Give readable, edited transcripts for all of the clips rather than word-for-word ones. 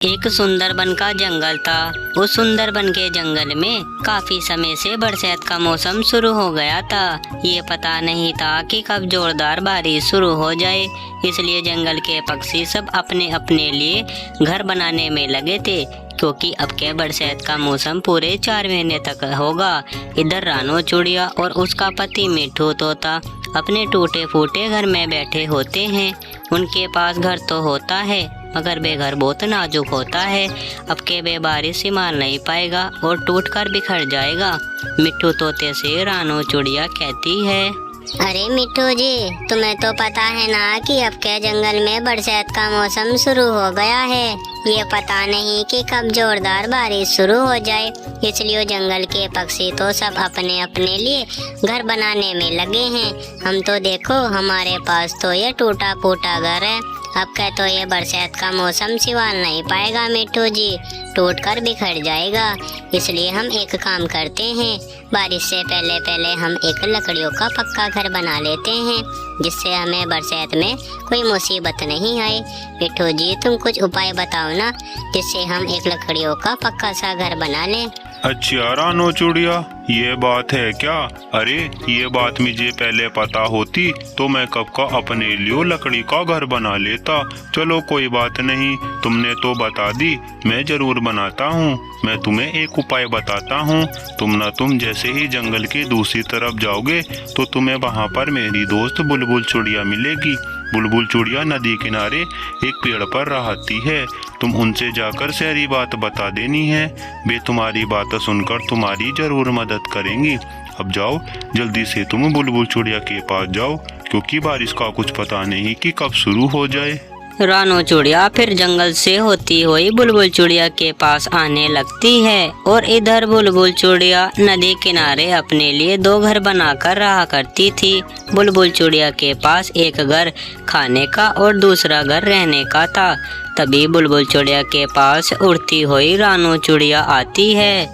एक सुंदरबन का जंगल था। उस सुंदरबन के जंगल में काफी समय से बरसात का मौसम शुरू हो गया था। ये पता नहीं था कि कब जोरदार बारिश शुरू हो जाए, इसलिए जंगल के पक्षी सब अपने अपने लिए घर बनाने में लगे थे, क्योंकि अब के बरसात का मौसम पूरे 4 महीने तक होगा। इधर रानो चूड़िया और उसका पति मिठू तोता अपने टूटे फूटे घर में बैठे होते हैं। उनके पास घर तो होता है, मगर वे घर बहुत नाजुक होता है। अब के वे बारिश संभाल नहीं पाएगा और टूटकर बिखर जाएगा। मिट्ठू तोते से रानो चूड़िया कहती है, अरे मिट्ठू जी, तुम्हें तो पता है ना कि अब के जंगल में बरसात का मौसम शुरू हो गया है। ये पता नहीं कि कब जोरदार बारिश शुरू हो जाए, इसलिए जंगल के पक्षी तो सब अपने अपने लिए घर बनाने में लगे हैं। हम तो देखो, हमारे पास तो ये टूटा फूटा घर है। अब क्या तो ये बरसात का मौसम संभाल नहीं पाएगा मिट्ठू जी, टूट कर बिखर जाएगा। इसलिए हम एक काम करते हैं, बारिश से पहले पहले हम एक लकड़ियों का पक्का घर बना लेते हैं, जिससे हमें बरसात में कोई मुसीबत नहीं आए। मिट्ठू जी, तुम कुछ उपाय बताओ ना, जिससे हम एक लकड़ियों का पक्का सा घर बना लें। अच्छा रानो चूड़िया, ये बात है क्या? अरे ये बात मुझे पहले पता होती तो मैं कब का अपने लिए लकड़ी का घर बना लेता। चलो कोई बात नहीं, तुमने तो बता दी, मैं जरूर बनाता हूँ। मैं तुम्हें एक उपाय बताता हूँ। तुम जैसे ही जंगल की दूसरी तरफ जाओगे तो तुम्हें वहाँ पर मेरी दोस्त बुलबुल चूड़िया मिलेगी। बुलबुल चूड़िया नदी किनारे एक पेड़ पर रहती है। तुम उनसे जाकर सारी बात बता देनी है, वे तुम्हारी बात सुनकर तुम्हारी जरूर मदद करेंगी। अब जाओ, जल्दी से तुम बुलबुल चूड़िया के पास जाओ, क्योंकि बारिश का कुछ पता नहीं कि कब शुरू हो जाए। रानो चूड़िया फिर जंगल से होती हुई बुलबुल चूड़िया के पास आने लगती है, और इधर बुलबुल चूड़िया नदी किनारे अपने लिए 2 घर बनाकर रहा करती थी। बुलबुल चूड़िया के पास एक घर खाने का और दूसरा घर रहने का था। तभी बुलबुल चूड़िया के पास उड़ती हुई रानो चूड़िया आती है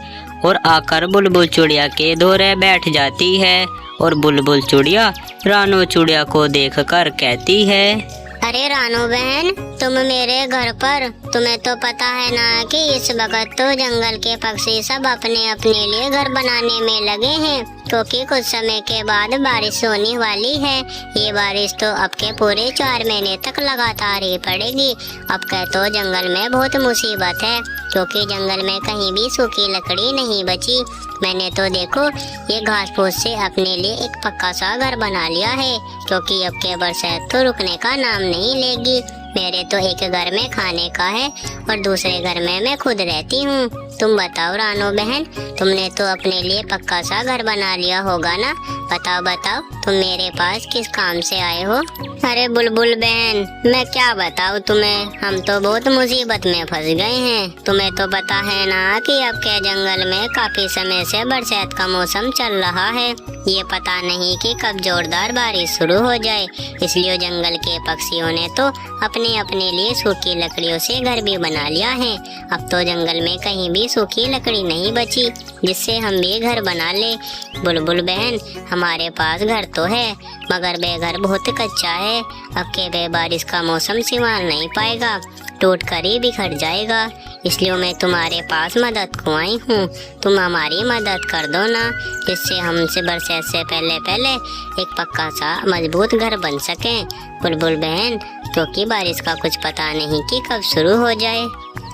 और आकर बुलबुल चूड़िया के धोरे बैठ जाती है। और बुलबुल चूड़िया रानो चूड़िया को देखकर कहती है, अरे रानू बहन, तुम मेरे घर पर, तुम्हें तो पता है ना कि इस वक्त तो जंगल के पक्षी सब अपने अपने लिए घर बनाने में लगे हैं, क्योंकि कुछ समय के बाद बारिश होने वाली है। ये बारिश तो अब के पूरे 4 महीने तक लगातार ही पड़ेगी। अब क्या तो जंगल में बहुत मुसीबत है, क्योंकि जंगल में कहीं भी सूखी लकड़ी नहीं बची। मैंने तो देखो ये घास फूस से अपने लिए एक पक्का सा घर बना लिया है, क्योंकि अब के बरसात तो रुकने का नाम नहीं लेगी। मेरे तो एक घर में खाने का है और दूसरे घर में मैं खुद रहती हूँ। तुम बताओ रानो बहन, तुमने तो अपने लिए पक्का सा घर बना लिया होगा ना? बताओ तुम मेरे पास किस काम से आए हो? अरे बुलबुल बहन, मैं क्या बताऊँ तुम्हें, हम तो बहुत मुसीबत में फंस गए हैं। तुम्हें तो पता है ना कि अब के जंगल में काफी समय से बरसात का मौसम चल रहा है। ये पता नहीं कि कब जोरदार बारिश शुरू हो जाए, इसलिए जंगल के पक्षियों ने तो अपने अपने लिए सूखी लकड़ियों से घर भी बना लिया है। अब तो जंगल में कहीं भी सूखी लकड़ी नहीं बची, जिससे हम भी घर बना ले। बुलबुल बहन, हमारे पास घर तो है, मगर वे घर बहुत कच्चा है। अब के वे बारिश का मौसम संभाल नहीं पाएगा, टूट कर ही बिखर जाएगा। इसलिए मैं तुम्हारे पास मदद को आई हूँ। तुम हमारी मदद कर दो ना, जिससे हमसे बरसात से पहले पहले एक पक्का सा मजबूत घर बन सके। बुलबुल बहन, क्योंकि बारिश का कुछ पता नहीं कि कब शुरू हो जाए।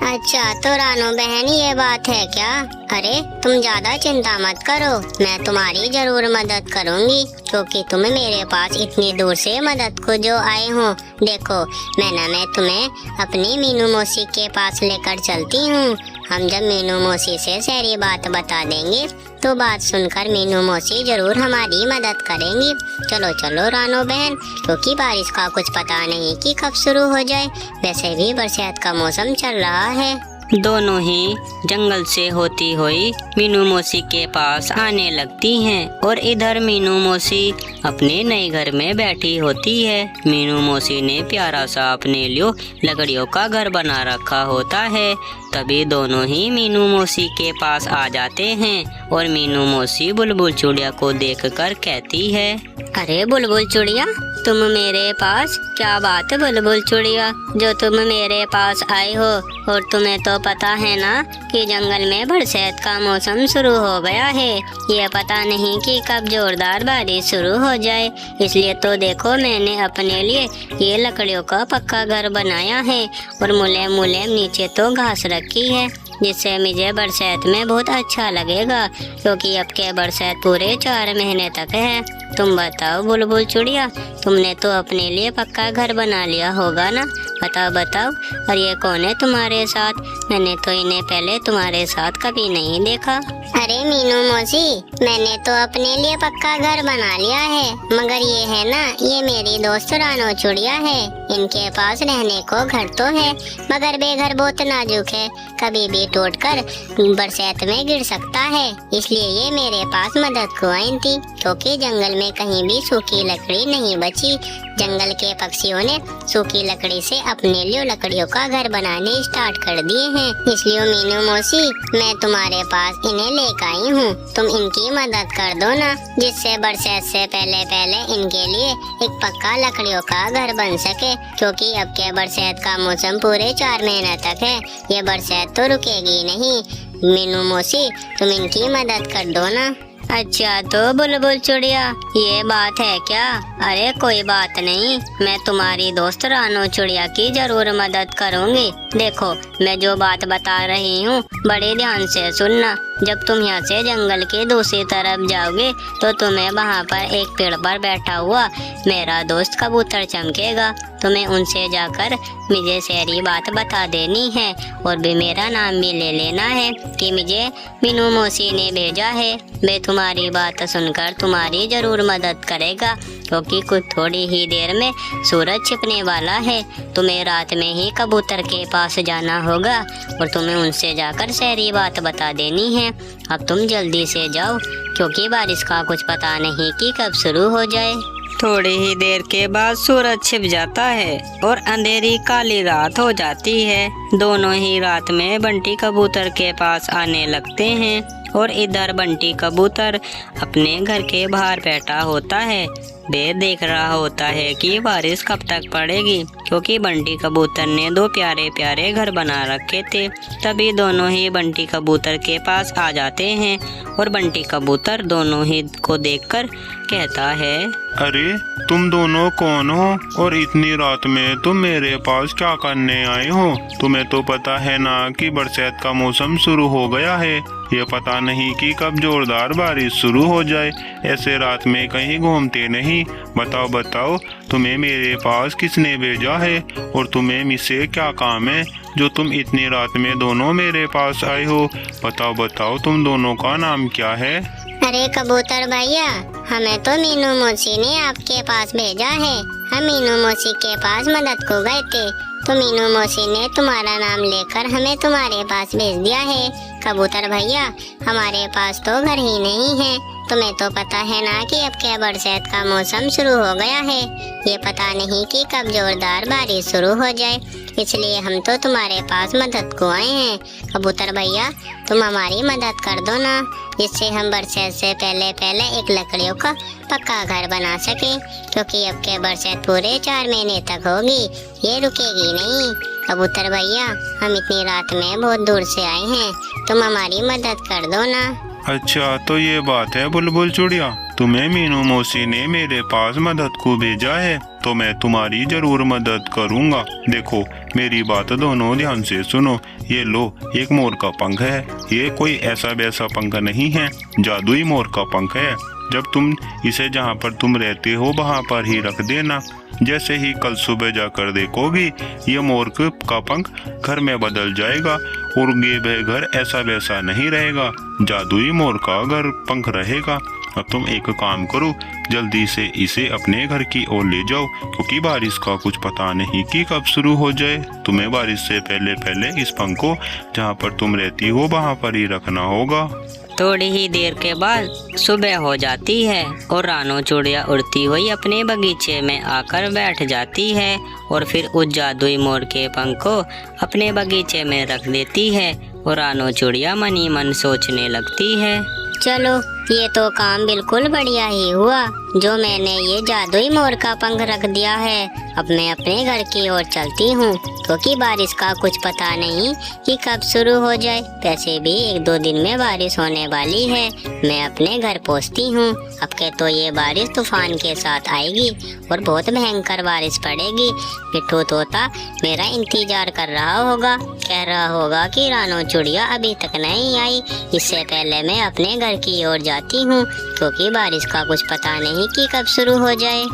अच्छा तो रानो बहन, ये बात है क्या? अरे तुम ज्यादा चिंता मत करो, मैं तुम्हारी जरूर मदद करूंगी, क्योंकि तुम मेरे पास इतनी दूर से मदद को जो आए हो। देखो मैं तुम्हें अपनी मीनू मौसी के पास लेकर चलती हूँ। हम जब मीनू मौसी से सारी बात बता देंगे तो बात सुनकर मीनू मौसी जरूर हमारी मदद करेंगी। चलो चलो रानो बहन, क्योंकि बारिश का कुछ पता नहीं कि कब शुरू हो जाए। वैसे भी बरसात का मौसम चल रहा है। दोनों ही जंगल से होती हुई मीनू मौसी के पास आने लगती हैं, और इधर मीनू मौसी अपने नए घर में बैठी होती है। मीनू मौसी ने प्यारा सा अपने लिए लकड़ियों का घर बना रखा होता है। तभी दोनों ही मीनू मौसी के पास आ जाते हैं, और मीनू मौसी बुलबुल चूड़िया को देखकर कहती है, अरे बुलबुल चूड़िया, तुम मेरे पास? क्या बात बुलबुल चुड़िया, जो तुम मेरे पास आए हो? और तुम्हें तो पता है ना कि जंगल में बरसात का मौसम शुरू हो गया है। ये पता नहीं कि कब जोरदार बारिश शुरू हो जाए, इसलिए तो देखो मैंने अपने लिए ये लकड़ियों का पक्का घर बनाया है और मुलायम मुलायम नीचे तो घास रखी है, जिससे मुझे बरसात में बहुत अच्छा लगेगा, क्योंकि अब के बरसात पूरे 4 महीने तक है। तुम बताओ बुलबुल चुड़िया, तुमने तो अपने लिए पक्का घर बना लिया होगा ना? बताओ बताओ। और ये कौन है तुम्हारे साथ? मैंने तो इन्हें पहले तुम्हारे साथ कभी नहीं देखा। अरे मीनू मौसी, मैंने तो अपने लिए पक्का घर बना लिया है, मगर ये है ना, ये मेरी दोस्त रानो चुड़िया है। इनके पास रहने को घर तो है, मगर बेघर बहुत नाजुक है, कभी भी टूटकर बरसात में गिर सकता है। इसलिए ये मेरे पास मदद को आई थी, क्योंकि जंगल में कहीं भी सूखी लकड़ी नहीं बची। जंगल के पक्षियों ने सूखी लकड़ी से अपने लिए लकड़ियों का घर बनाने स्टार्ट कर दिए हैं। इसलिए मीनू मौसी, मैं तुम्हारे पास इन्हें लेकर आई हूँ, तुम इनकी मदद कर दो ना, जिससे बरसात से पहले पहले इनके लिए एक पक्का लकड़ियों का घर बन सके, क्योंकि अब के बरसात का मौसम पूरे 4 महीने तक है। ये बरसात तो रुकेगी नहीं। मीनू मौसी, तुम इनकी मदद कर दो ना। अच्छा तो बुलबुल चुड़िया, ये बात है क्या? अरे कोई बात नहीं, मैं तुम्हारी दोस्त रानो चुड़िया की जरूर मदद करूंगी। देखो, मैं जो बात बता रही हूँ बड़े ध्यान से सुनना। जब तुम यहाँ से जंगल के दूसरी तरफ जाओगे तो तुम्हें वहाँ पर एक पेड़ पर बैठा हुआ मेरा दोस्त कबूतर चमकेगा। तुम्हें उनसे जाकर मुझे सारी बात बता देनी है और भी मेरा नाम भी ले लेना है कि मुझे मीनू मौसी ने भेजा है। मैं तुम्हारी बात सुनकर तुम्हारी जरूर मदद करेगा, क्योंकि कुछ थोड़ी ही देर में सूरज छिपने वाला है। तुम्हें रात में ही कबूतर के पास जाना होगा और तुम्हें उनसे जाकर सारी बात बता देनी है। अब तुम जल्दी से जाओ, क्योंकि बारिश का कुछ पता नहीं कि कब शुरू हो जाए। थोड़ी ही देर के बाद सूरज छिप जाता है और अंधेरी काली रात हो जाती है। दोनों ही रात में बंटी कबूतर के पास आने लगते हैं और इधर बंटी कबूतर अपने घर के बाहर बैठा होता है। वे देख रहा होता है कि बारिश कब तक पड़ेगी, क्योंकि बंटी कबूतर ने 2 प्यारे प्यारे घर बना रखे थे। तभी दोनों ही बंटी कबूतर के पास आ जाते हैं और बंटी कबूतर दोनों ही को देखकर कहता है, अरे तुम दोनों कौन हो और इतनी रात में तुम मेरे पास क्या करने आए हो? तुम्हें तो पता है ना कि बरसात का मौसम शुरू हो गया है। ये पता नहीं कि कब जोरदार बारिश शुरू हो जाए। ऐसे रात में कहीं घूमते नहीं। बताओ बताओ, तुम्हें मेरे पास किसने भेजा है और तुम्हें मुझसे क्या काम है जो तुम इतनी रात में दोनों मेरे पास आए हो? बताओ बताओ, तुम दोनों का नाम क्या है? अरे कबूतर भैया, हमें तो मीनू मौसी ने आपके पास भेजा है। हम मीनू मौसी के पास मदद को गए थे, तो मीनू मौसी ने तुम्हारा नाम लेकर हमें तुम्हारे पास भेज दिया है। कबूतर भैया, हमारे पास तो घर ही नहीं है। तुम्हें तो पता है ना कि अब के बरसात का मौसम शुरू हो गया है। ये पता नहीं कि कब जोरदार बारिश शुरू हो जाए, इसलिए हम तो तुम्हारे पास मदद को आए हैं। कबूतर भैया, तुम हमारी मदद कर दो ना, जिससे हम बरसात से पहले पहले एक लकड़ियों का पक्का घर बना सके, क्योंकि अब के बरसात पूरे 4 महीने तक होगी, ये रुकेगी नहीं। कबूतर भैया, हम इतनी रात में बहुत दूर से आए हैं, तुम हमारी मदद कर दो ना। अच्छा तो ये बात है बुलबुल चुड़िया, तुम्हें मीनू मौसी ने मेरे पास मदद को भेजा है, तो मैं तुम्हारी जरूर मदद करूंगा। देखो, मेरी बात दोनों ध्यान से सुनो। ये लो, एक मोर का पंख है। ये कोई ऐसा वैसा पंख नहीं है, जादुई मोर का पंख है। जब तुम इसे जहाँ पर तुम रहते हो वहाँ पर ही रख देना। जैसे ही कल सुबह जाकर देखोगी, ये मोर का पंख घर में बदल जाएगा और ये वह घर ऐसा वैसा नहीं रहेगा, जादुई मोर का घर पंख रहेगा। अब तुम एक काम करो, जल्दी से इसे अपने घर की ओर ले जाओ, क्योंकि बारिश का कुछ पता नहीं कि कब शुरू हो जाए। तुम्हें बारिश से पहले पहले इस पंख को जहाँ पर तुम रहती हो वहाँ पर ही रखना होगा। थोड़ी ही देर के बाद सुबह हो जाती है और रानो चुड़िया उड़ती हुई अपने बगीचे में आकर बैठ जाती है और फिर उस जादुई मोर के पंख को अपने बगीचे में रख देती है और रानो चुड़िया मन ही मन सोचने लगती है, चलो ये तो काम बिल्कुल बढ़िया ही हुआ जो मैंने ये जादुई मोर का पंख रख दिया है। अब मैं अपने घर की ओर चलती हूँ क्योंकि बारिश का कुछ पता नहीं कि कब शुरू हो जाए। वैसे भी 1-2 दिन में बारिश होने वाली है। मैं अपने घर पहुँचती हूँ। अब के तो ये बारिश तूफान के साथ आएगी और बहुत भयंकर बारिश पड़ेगी। मिट्ठू तोता मेरा इंतजार कर रहा होगा, कह रहा होगा कि रानो चिड़िया अभी तक नहीं आई। इससे पहले मैं अपने घर की ओर जाती हूँ क्योंकि बारिश का कुछ पता नहीं कि कब शुरू हो जाए।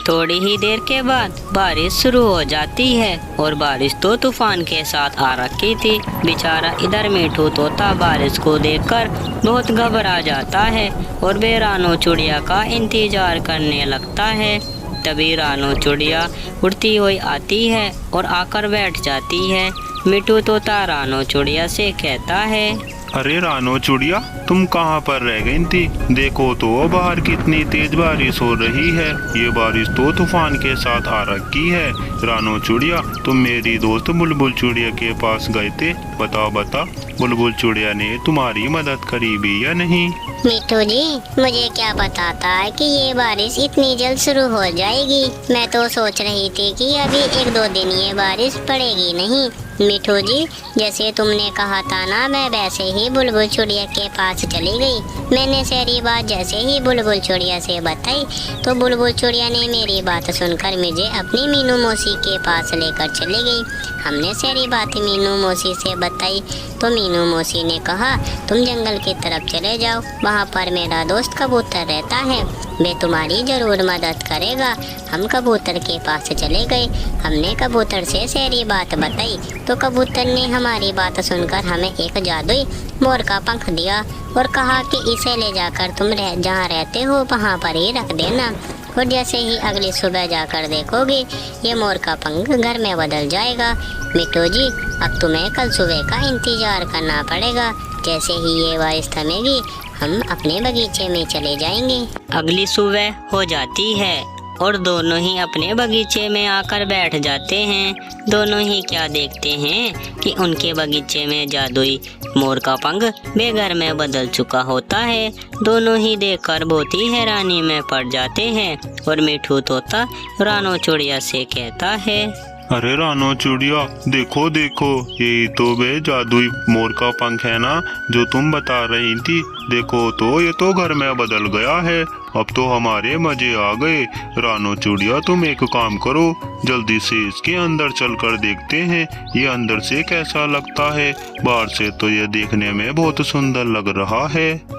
थोड़ी ही देर के बाद बारिश शुरू हो जाती है और बारिश तो तूफान के साथ आ रखी थी। बेचारा इधर मिट्ठू तोता बारिश को देखकर बहुत घबरा जाता है और वे रानो चिड़िया का इंतजार करने लगता है। तभी रानो चिड़िया उड़ती हुई आती है और आकर बैठ जाती है। मिट्ठू तोता रानो चिड़िया से कहता है, अरे रानो चिड़िया, तुम कहाँ पर रह गई थी? देखो तो बाहर कितनी तेज बारिश हो रही है। ये बारिश तो तूफान के साथ आ रखी है। रानो चिड़िया, तुम मेरी दोस्त बुलबुल चिड़िया के पास गए थे। बता बुलबुल चिड़िया ने तुम्हारी मदद करी भी या नहीं? मिट्ठू जी, मुझे क्या पता था कि ये बारिश इतनी जल्द शुरू हो जाएगी। मैं तो सोच रही थी कि अभी 1-2 दिन ये बारिश पड़ेगी नहीं। मिट्ठू जी, जैसे तुमने कहा था ना, मैं वैसे ही बुलबुल चिड़िया के पास चली गई। मैंने सारी बात जैसे ही बुलबुल चिड़िया से बताई तो बुलबुल चिड़िया ने मेरी बात सुनकर मुझे अपनी मीनू मौसी के पास लेकर चली गई। हमने सारी बात मीनू मौसी से बताई तो मीनू मौसी ने कहा, तुम जंगल की तरफ चले जाओ, वहाँ पर मेरा दोस्त कबूतर रहता है, वे तुम्हारी ज़रूर मदद करेगा। हम कबूतर के पास चले गए। हमने कबूतर से सारी बात बताई तो कबूतर ने हमारी बात सुनकर हमें एक जादुई मोर का पंख दिया और कहा कि इसे ले जाकर तुम जहाँ रहते हो वहाँ पर ही रख देना, और जैसे ही अगली सुबह जाकर देखोगे ये मोर का पंख घर में बदल जाएगा। मिट्ठू जी, अब तुम्हें कल सुबह का इंतजार करना पड़ेगा। जैसे ही ये बारिश थमेगी हम अपने बगीचे में चले जाएंगे। अगली सुबह हो जाती है और दोनों ही अपने बगीचे में आकर बैठ जाते हैं। दोनों ही क्या देखते हैं कि उनके बगीचे में जादुई मोर का पंख बेघर में बदल चुका होता है। दोनों ही देखकर बहुत ही हैरानी में पड़ जाते हैं और मिट्ठू तोता रानो चिड़िया से कहता है, अरे रानो चिड़िया, देखो यही तो वे जादुई मोर का पंख है ना जो तुम बता रही थी। देखो तो ये तो घर में बदल गया है। अब तो हमारे मजे आ गए। रानो चिड़िया, तुम एक काम करो, जल्दी से इसके अंदर चलकर देखते हैं ये अंदर से कैसा लगता है। बाहर से तो ये देखने में बहुत सुंदर लग रहा है।